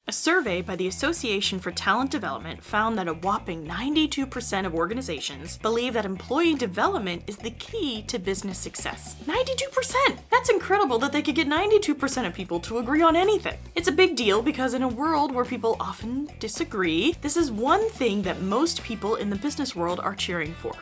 A survey by the Association for Talent Development found that a whopping 92% of organizations believe that employee development is the key to business success. 92%! That's incredible that they could get 92% of people to agree on anything. It's a big deal because in a world where people often disagree, this is one thing that most people in the business world are cheering for.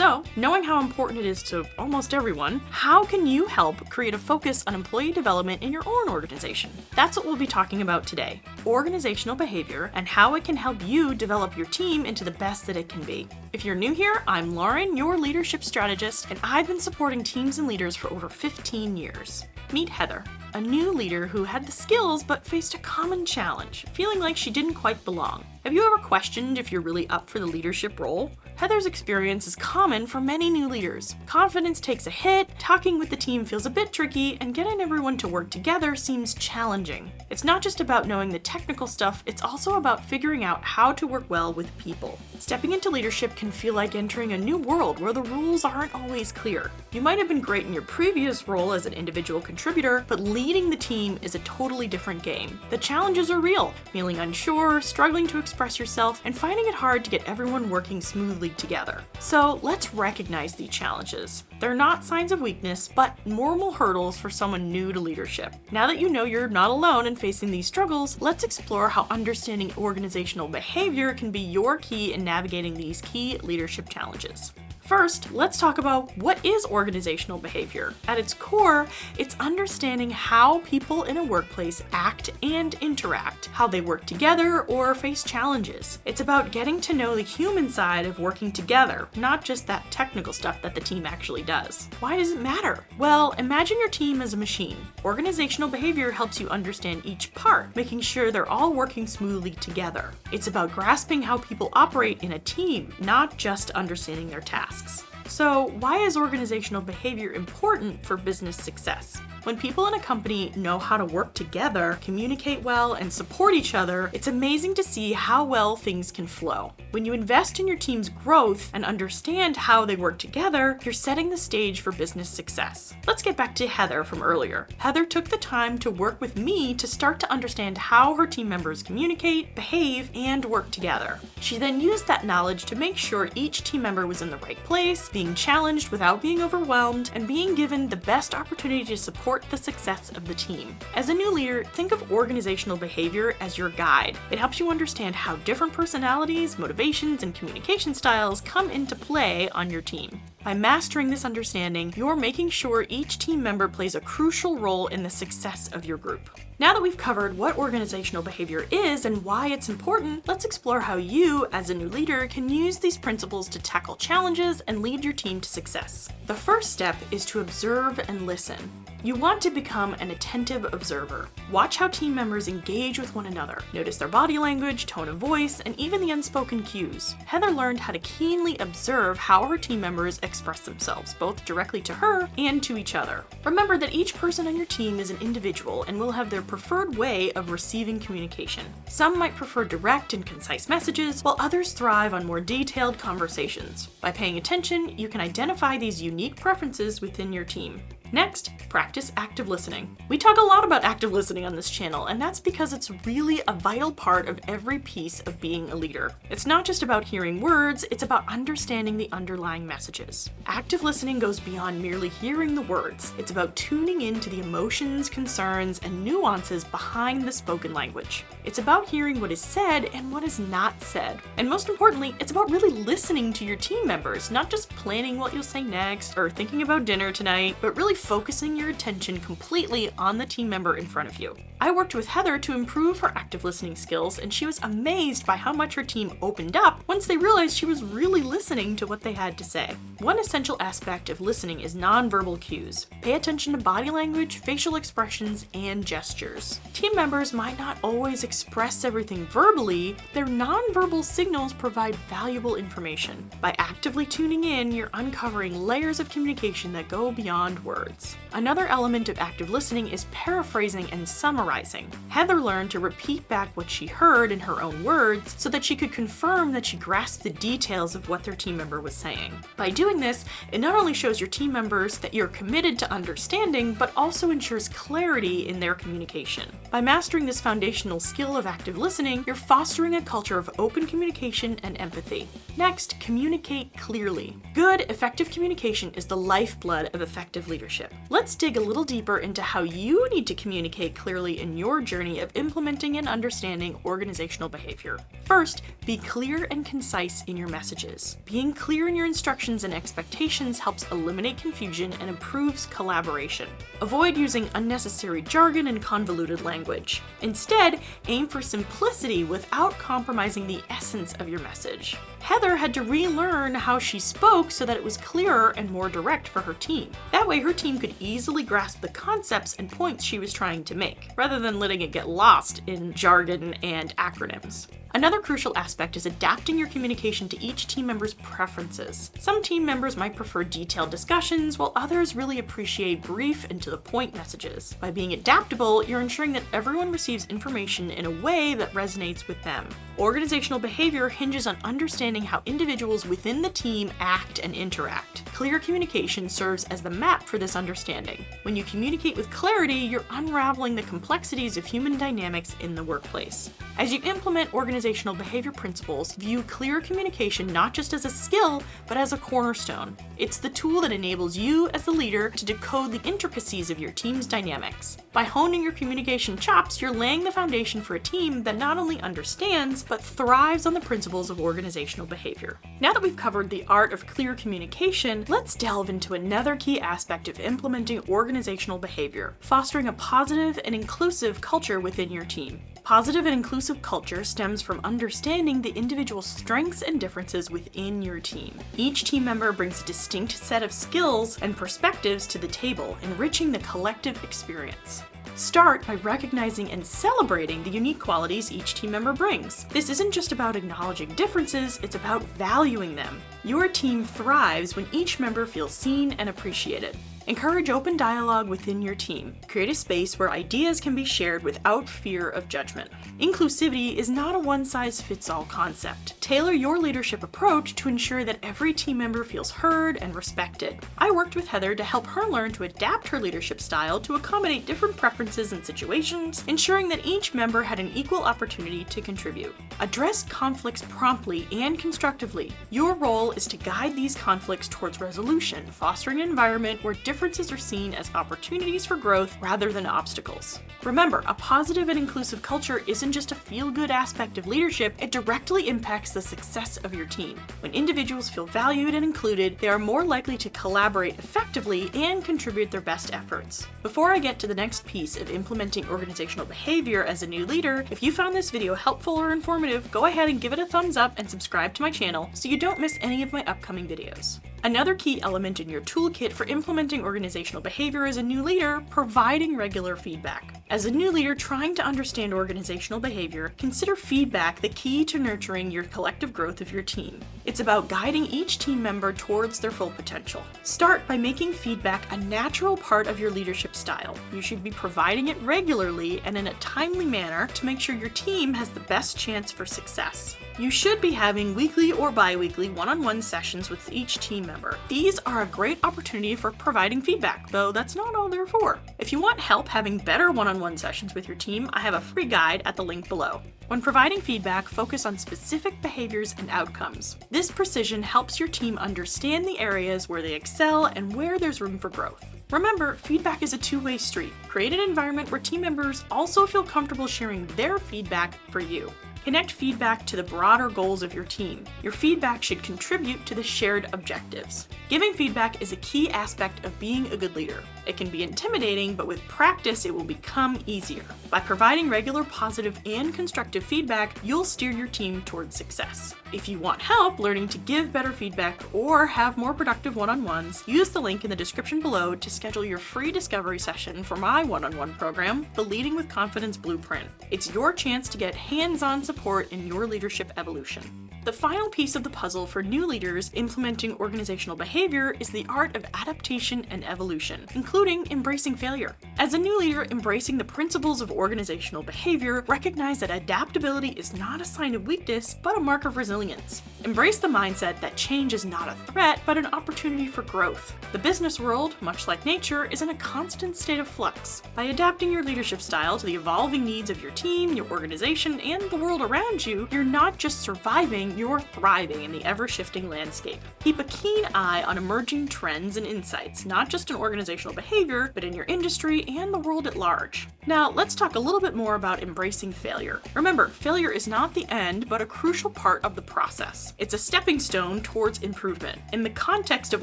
So, knowing how important it is to almost everyone, how can you help create a focus on employee development in your own organization? That's what we'll be talking about today. Organizational behavior and how it can help you develop your team into the best that it can be. If you're new here, I'm Lauren, your leadership strategist, and I've been supporting teams and leaders for over 15 years. Meet Heather, a new leader who had the skills but faced a common challenge, feeling like she didn't quite belong. Have you ever questioned if you're really up for the leadership role? Heather's experience is common for many new leaders. Confidence takes a hit, talking with the team feels a bit tricky, and getting everyone to work together seems challenging. It's not just about knowing the technical stuff, it's also about figuring out how to work well with people. Stepping into leadership can feel like entering a new world where the rules aren't always clear. You might have been great in your previous role as an individual contributor, but leading the team is a totally different game. The challenges are real, feeling unsure, struggling to express yourself, and finding it hard to get everyone working smoothly together. So let's recognize these challenges. They're not signs of weakness, but normal hurdles for someone new to leadership. Now that you know you're not alone in facing these struggles, let's explore how understanding organizational behavior can be your key in navigating these key leadership challenges. First, let's talk about what is organizational behavior. At its core, it's understanding how people in a workplace act and interact, how they work together or face challenges. It's about getting to know the human side of working together, not just that technical stuff that the team actually does. Why does it matter? Well, imagine your team as a machine. Organizational behavior helps you understand each part, making sure they're all working smoothly together. It's about grasping how people operate in a team, not just understanding their tasks. So, why is organizational behavior important for business success? When people in a company know how to work together, communicate well, and support each other, it's amazing to see how well things can flow. When you invest in your team's growth and understand how they work together, you're setting the stage for business success. Let's get back to Heather from earlier. Heather took the time to work with me to start to understand how her team members communicate, behave, and work together. She then used that knowledge to make sure each team member was in the right place, being challenged without being overwhelmed, and being given the best opportunity to support the success of the team. As a new leader, think of organizational behavior as your guide. It helps you understand how different personalities, motivations, and communication styles come into play on your team. By mastering this understanding, you're making sure each team member plays a crucial role in the success of your group. Now that we've covered what organizational behavior is and why it's important, let's explore how you, as a new leader, can use these principles to tackle challenges and lead your team to success. The first step is to observe and listen. You want to become an attentive observer. Watch how team members engage with one another. Notice their body language, tone of voice, and even the unspoken cues. Heather learned how to keenly observe how her team members express themselves, both directly to her and to each other. Remember that each person on your team is an individual and will have their preferred way of receiving communication. Some might prefer direct and concise messages, while others thrive on more detailed conversations. By paying attention, you can identify these unique preferences within your team. Next, practice active listening. We talk a lot about active listening on this channel, and that's because it's really a vital part of every piece of being a leader. It's not just about hearing words, it's about understanding the underlying messages. Active listening goes beyond merely hearing the words. It's about tuning into the emotions, concerns, and nuances behind the spoken language. It's about hearing what is said and what is not said. And most importantly, it's about really listening to your team members, not just planning what you'll say next or thinking about dinner tonight, but really focusing your attention completely on the team member in front of you. I worked with Heather to improve her active listening skills, and she was amazed by how much her team opened up once they realized she was really listening to what they had to say. One essential aspect of listening is nonverbal cues. Pay attention to body language, facial expressions, and gestures. Team members might not always express everything verbally, their nonverbal signals provide valuable information. By actively tuning in, you're uncovering layers of communication that go beyond words. Another element of active listening is paraphrasing and summarizing summarizing. Heather learned to repeat back what she heard in her own words so that she could confirm that she grasped the details of what their team member was saying. By doing this, it not only shows your team members that you're committed to understanding, but also ensures clarity in their communication. By mastering this foundational skill of active listening, you're fostering a culture of open communication and empathy. Next, communicate clearly. Good, effective communication is the lifeblood of effective leadership. Let's dig a little deeper into how you need to communicate clearly in your journey of implementing and understanding organizational behavior. First, be clear and concise in your messages. Being clear in your instructions and expectations helps eliminate confusion and improves collaboration. Avoid using unnecessary jargon and convoluted language. Instead, aim for simplicity without compromising the essence of your message. Heather had to relearn how she spoke so that it was clearer and more direct for her team. That way her team could easily grasp the concepts and points she was trying to make, rather than letting it get lost in jargon and acronyms. Another crucial aspect is adapting your communication to each team member's preferences. Some team members might prefer detailed discussions, while others really appreciate brief and to-the-point messages. By being adaptable, you're ensuring that everyone receives information in a way that resonates with them. Organizational behavior hinges on understanding how individuals within the team act and interact. Clear communication serves as the map for this understanding. When you communicate with clarity, you're unraveling the complexities of human dynamics in the workplace. As you implement organizational behavior principles, view clear communication not just as a skill, but as a cornerstone. It's the tool that enables you as the leader to decode the intricacies of your team's dynamics. By honing your communication chops, you're laying the foundation for a team that not only understands, but thrives on the principles of organizational behavior. Now that we've covered the art of clear communication, let's delve into another key aspect of implementing organizational behavior: fostering a positive and inclusive culture within your team. Positive and inclusive culture stems from understanding the individual strengths and differences within your team. Each team member brings a distinct set of skills and perspectives to the table, enriching the collective experience. Start by recognizing and celebrating the unique qualities each team member brings. This isn't just about acknowledging differences, it's about valuing them. Your team thrives when each member feels seen and appreciated. Encourage open dialogue within your team. Create a space where ideas can be shared without fear of judgment. Inclusivity is not a one-size-fits-all concept. Tailor your leadership approach to ensure that every team member feels heard and respected. I worked with Heather to help her learn to adapt her leadership style to accommodate different preferences and situations, ensuring that each member had an equal opportunity to contribute. Address conflicts promptly and constructively. Your role is to guide these conflicts towards resolution, fostering an environment where differences are seen as opportunities for growth rather than obstacles. Remember, a positive and inclusive culture isn't just a feel-good aspect of leadership, it directly impacts the success of your team. When individuals feel valued and included, they are more likely to collaborate effectively and contribute their best efforts. Before I get to the next piece of implementing organizational behavior as a new leader, if you found this video helpful or informative, go ahead and give it a thumbs up and subscribe to my channel so you don't miss any of my upcoming videos. Another key element in your toolkit for implementing organizational behavior as a new leader: providing regular feedback. As a new leader trying to understand organizational behavior, consider feedback the key to nurturing your collective growth of your team. It's about guiding each team member towards their full potential. Start by making feedback a natural part of your leadership style. You should be providing it regularly and in a timely manner to make sure your team has the best chance for success. You should be having weekly or bi-weekly one-on-one sessions with each team member. These are a great opportunity for providing feedback, though that's not all they're for. If you want help having better one-on-one sessions with your team, I have a free guide at the link below. When providing feedback, focus on specific behaviors and outcomes. This precision helps your team understand the areas where they excel and where there's room for growth. Remember, feedback is a two-way street. Create an environment where team members also feel comfortable sharing their feedback for you. Connect feedback to the broader goals of your team. Your feedback should contribute to the shared objectives. Giving feedback is a key aspect of being a good leader. It can be intimidating, but with practice, it will become easier. By providing regular positive and constructive feedback, you'll steer your team towards success. If you want help learning to give better feedback or have more productive one-on-ones, use the link in the description below to schedule your free discovery session for my one-on-one program, the Leading with Confidence Blueprint. It's your chance to get hands-on support in your leadership evolution. The final piece of the puzzle for new leaders implementing organizational behavior is the art of adaptation and evolution, including embracing failure. As a new leader embracing the principles of organizational behavior, recognize that adaptability is not a sign of weakness, but a mark of resilience. Embrace the mindset that change is not a threat, but an opportunity for growth. The business world, much like nature, is in a constant state of flux. By adapting your leadership style to the evolving needs of your team, your organization, and the world around you, you're not just surviving, you're thriving in the ever-shifting landscape. Keep a keen eye on emerging trends and insights, not just in organizational behavior, but in your industry and the world at large. Now, let's talk a little bit more about embracing failure. Remember, failure is not the end, but a crucial part of the process. It's a stepping stone towards improvement. In the context of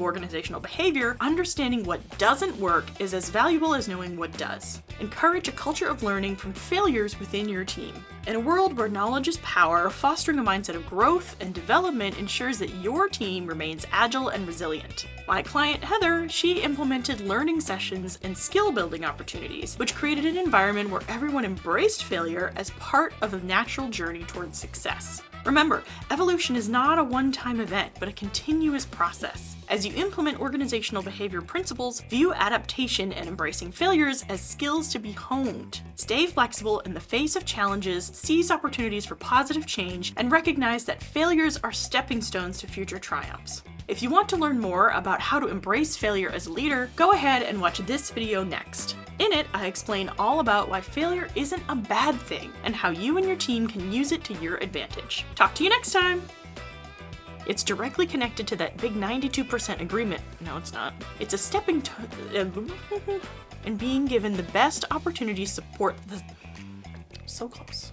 organizational behavior, understanding what doesn't work is as valuable as knowing what does. Encourage a culture of learning from failures within your team. In a world where knowledge is power, fostering a mindset of growth and development ensures that your team remains agile and resilient. My client Heather, she implemented learning sessions and skill building opportunities, which created an environment where everyone embraced failure as part of a natural journey towards success. Remember, evolution is not a one-time event, but a continuous process. As you implement organizational behavior principles, view adaptation and embracing failures as skills to be honed. Stay flexible in the face of challenges, seize opportunities for positive change, and recognize that failures are stepping stones to future triumphs. If you want to learn more about how to embrace failure as a leader, go ahead and watch this video next. In it, I explain all about why failure isn't a bad thing and how you and your team can use it to your advantage. Talk to you next time! It's directly connected to that big 92% agreement. No, it's not. It's a stepping and being given the best opportunity to support the... So close.